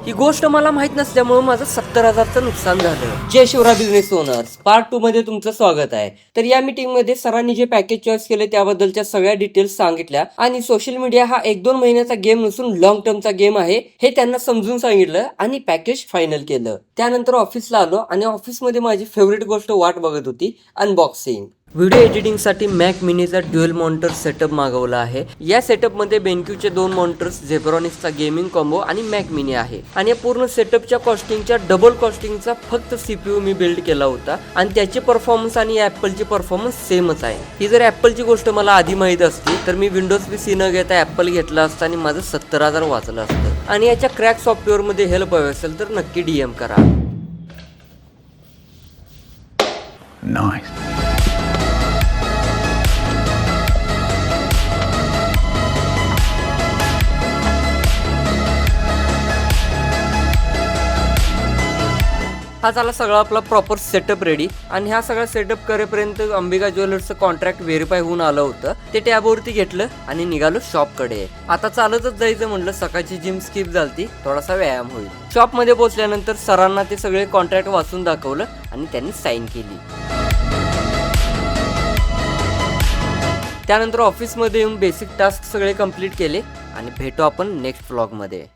ही गोष्ट मला माहित नसल्यामुळे माझं 70,000चं नुकसान झालं. जय शिवराय बिझनेस ओनर्स, पार्ट 2 मध्ये तुमचं स्वागत आहे. तर या मीटिंग मध्ये सरांनी जे पॅकेज चॉईस केले त्याबद्दलच्या सगळ्या डिटेल्स सांगितल्या आणि सोशल मीडिया हा 1-2 महिन्याचा गेम नसून लॉंग टर्मचा गेम आहे हे त्यांना समजून सांगितलं आणि पॅकेज फायनल केलं. त्यानंतर ऑफिसला आलो आणि ऑफिसमध्ये माझी फेवरेट गोष्ट वाट बघत होती, अनबॉक्सिंग. व्हिडिओ एडिटिंगसाठी मॅक मिनीचा ड्युअल मॉनिटर सेटअप मागवला आहे. या सेटअपमध्ये बेनक्यूचे 2 मॉनिटर्स, झेब्रॉनिक्सचा गेमिंग कॉम्बो आणि मॅक मिनी आहे. आणि या पूर्ण सेटअपच्या कॉस्टिंगच्या डबल कॉस्टिंगचा फक्त सीपीयू मी बिल्ड केला होता आणि त्याची परफॉर्मन्स आणि ऍपलची परफॉर्मन्स सेमच आहे. ही जर ऍपलची गोष्ट मला आधी माहित असती तर मी विंडोज पीसी न घेता ऍपल घेतला असता आणि माझं 70,000 वाचलं असतं. आणि याच्या क्रॅक सॉफ्टवेअरमध्ये हेल्प हवी असेल तर नक्की DM करा. हा झाला सगळा आपला प्रॉपर सेटअप रेडी. आणि हा सगळा सेटअप करेपर्यंत अंबिका ज्वेलर्सचं कॉन्ट्रॅक्ट व्हेरीफाय होऊन आलं होतं. ते टॅबवरती घेतलं आणि निघालो शॉपकडे. आता चालतच जायचं म्हणलं, सकाळची जिम स्किप झालती, थोडासा व्यायाम होईल. शॉपमध्ये पोहोचल्यानंतर सरांना ते सगळे कॉन्ट्रॅक्ट वाचून दाखवलं आणि त्यांनी साईन केली. त्यानंतर ऑफिसमध्ये येऊन बेसिक टास्क सगळे कंप्लीट केले आणि भेटू आपण नेक्स्ट व्लॉगमध्ये.